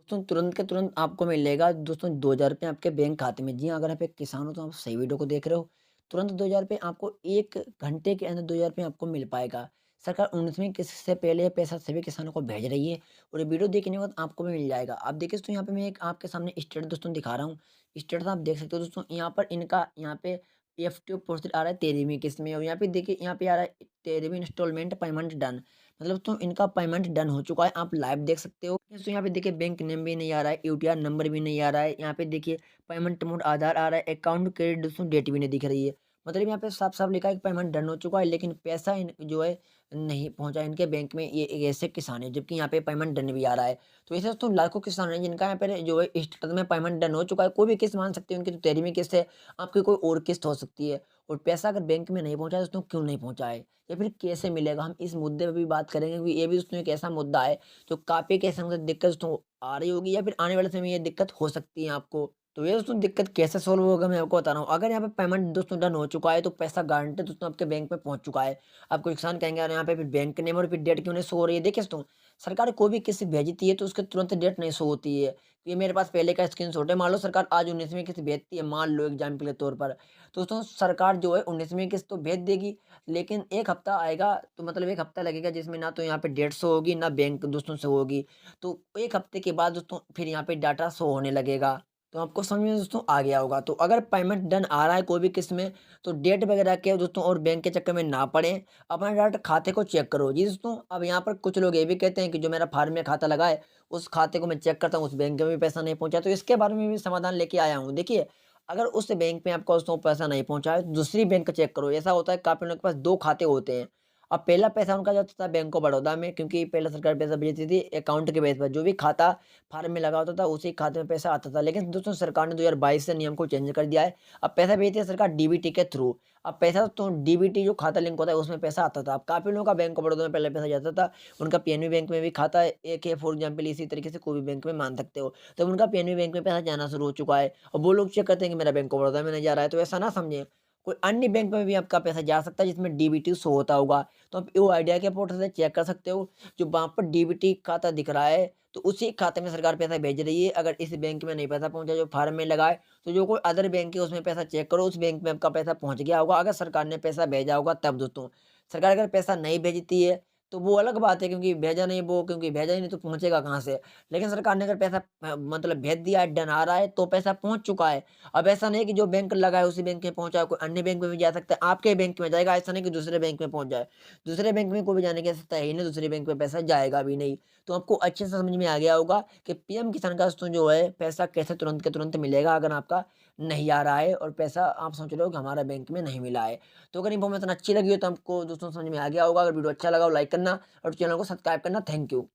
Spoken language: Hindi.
दोस्तों तुरंत के तुरंत आपको मिलेगा दोस्तों 2000 रुपये आपके बैंक खाते में। जी हाँ, अगर आप एक किसान हो तो आप सही वीडियो को देख रहे हो। तुरंत 2000 रुपये आपको 1 घंटे के अंदर 2000 रुपये आपको मिल पाएगा। सरकार 19वीं किस्त से पहले ये पैसा सभी किसानों को भेज रही है और ये वीडियो देखने के बाद आपको भी मिल जाएगा। आप देखिए दोस्तों, यहाँ पे मैं एक आपके सामने स्टेटस दोस्तों दिखा रहा हूँ। स्टेटस आप देख सकते हो दोस्तों, यहाँ पर इनका यहाँ पे एफटीओ प्रोसेस आ रहा है 13वीं किस्त में, और यहाँ पे देखिए यहाँ पे आ रहा है 13वीं इंस्टॉलमेंट पेमेंट डन। मतलब तो इनका पेमेंट डन हो चुका है, आप लाइव देख सकते हो। तो यहाँ पे देखिए बैंक नेम भी नहीं आ रहा है, यूटीआर नंबर भी नहीं आ रहा है। यहाँ पे देखिए पेमेंट मोड आधार आ रहा है, अकाउंट क्रेडिट दोस्तों डेट भी नहीं दिख रही है। मतलब यहाँ पे साफ-साफ लिखा है कि पेमेंट डन हो चुका है, लेकिन पैसा इन जो है नहीं पहुँचा इनके बैंक में। ये एक ऐसे किसान है, जबकि यहाँ पे पेमेंट डन भी आ रहा है। तो ऐसे दोस्तों लाखों किसान हैं जिनका यहाँ पे जो है स्टेटस में पेमेंट डन हो चुका है। कोई भी किस्त मान सकते हैं, उनकी तो 13वीं किस्त है, आपकी कोई और किस्त हो सकती है। और पैसा अगर बैंक में नहीं पहुँचा है दोस्तों, क्यों नहीं पहुँचा है? या फिर कैसे मिलेगा? हम इस मुद्दे पे भी बात करेंगे, क्योंकि ये भी दोस्तों एक ऐसा मुद्दा है जो काफ़ी के संग दिक्कत दोस्तों आ रही होगी, या फिर आने वाले समय में ये दिक्कत हो सकती है आपको। तो ये दोस्तों दिक्कत कैसे सॉल्व होगा मैं आपको बता रहा हूँ। अगर यहाँ पे पेमेंट दोस्तों डन हो चुका है, तो पैसा गारंटी दोस्तों आपके बैंक में पहुँच चुका है। आपको किसान कहेंगे यार यहाँ पे फिर बैंक नेम और फिर डेट क्यों नहीं शो हो रही है? देखिए दोस्तों, सरकार कोई भी किस्त भेजती है तो उसके तुरंत डेट नहीं शो होती है। ये मेरे पास पहले का स्क्रीनशॉट है। मान लो सरकार आज 19वीं किस्त भेजती है, मान लो एग्जाम्पल के तौर पर। तो दोस्तों सरकार जो है 19वीं किस्त तो भेज देगी, लेकिन 1 हफ्ता आएगा, तो मतलब 1 हफ्ता लगेगा जिसमें ना तो यहाँ पे डेट शो होगी, ना बैंक दोस्तों शो होगी। तो 1 हफ्ते के बाद दोस्तों फिर यहाँ पे डाटा शो होने लगेगा। तो आपको समझ में दोस्तों आ गया होगा। तो अगर पेमेंट डन आ रहा है कोई भी किस्त में, तो डेट वगैरह के दोस्तों और बैंक के चक्कर में ना पड़ें, अपना डायरेक्ट खाते को चेक करो। जी दोस्तों, अब यहाँ पर कुछ लोग ये भी कहते हैं कि जो मेरा फार्म में खाता लगा है, उस खाते को मैं चेक करता हूँ, उस बैंक में भी पैसा नहीं पहुँचा। तो इसके बारे में भी समाधान लेके आया हूँ। देखिए, अगर उस बैंक में आपका दोस्तों पैसा नहीं पहुँचा है, तो दूसरी बैंक का चेक करो। ऐसा होता है काफ़ी लोगों के पास 2 खाते होते हैं। अब पहला पैसा उनका जाता था बैंक ऑफ बड़ौदा में, क्योंकि पहले सरकार पैसा भेजती थी अकाउंट के बेस पर। जो भी खाता फार्म में लगा होता था, उसी खाते में पैसा आता था। लेकिन दोस्तों सरकार ने 2022 से नियम को चेंज कर दिया है। अब पैसा भेजती है सरकार डीबीटी के थ्रू। अब पैसा तो डीबीटी जो खाता लिंक होता है, उसमें पैसा आता था। अब काफ़ी लोगों का बैंक ऑफ बड़ौदा में पहले पैसा जाता था। उनका पीएनबी बैंक में भी खाता एक है, फॉर एग्ज़ाम्पल इसी तरीके से कोई भी बैंक में मान सकते हो। तो उनका पीएनबी बैंक में पैसा जाना शुरू हो चुका है, और वो लोग चेक करते हैं कि मेरा बैंक ऑफ बड़ौदा में नहीं जा रहा है। तो ऐसा ना समझें, कोई अन्य बैंक में भी आपका पैसा जा सकता है जिसमें डीबीटी शो होता होगा। तो आप वो आइडिया के पोर्टल से चेक कर सकते हो, जो वहाँ पर डीबीटी खाता दिख रहा है, तो उसी खाते में सरकार पैसा भेज रही है। अगर इस बैंक में नहीं पैसा पहुँचा जो फार्म में लगा है, तो जो कोई अदर बैंक है उसमें पैसा चेक करो, उस बैंक में आपका पैसा पहुँच गया होगा, अगर सरकार ने पैसा भेजा होगा तब दोस्तों। सरकार अगर पैसा नहीं भेजती है, तो वो अलग बात है, क्योंकि भेजा ही नहीं तो पहुँचेगा कहाँ से? लेकिन सरकार ने अगर पैसा मतलब भेज दिया है, डन आ रहा है, तो पैसा पहुँच चुका है। अब ऐसा नहीं है कि जो बैंक लगा है उसी बैंक में पहुँचा, कोई अन्य बैंक में भी जा सकता है, आपके बैंक में जाएगा, ऐसा नहीं कि दूसरे बैंक में पहुँच जाए। दूसरे बैंक में कोई भी जाने की आवश्यकता है ही नहीं, दूसरे बैंक में पैसा जाएगा भी नहीं। तो आपको अच्छे से समझ में आ गया होगा कि पीएम किसान का दोस्तों जो है पैसा कैसे तुरंत के तुरंत मिलेगा, अगर आपका नहीं आ रहा है और पैसा आप सोच रहे हो कि हमारा बैंक में नहीं मिला है। तो अगर इन्फॉर्मेशन अच्छी लगी हो तो आपको दोस्तों समझ में आ गया होगा। अगर वीडियो अच्छा लगा हो लाइक करना और चैनल को सब्सक्राइब करना। Thank you.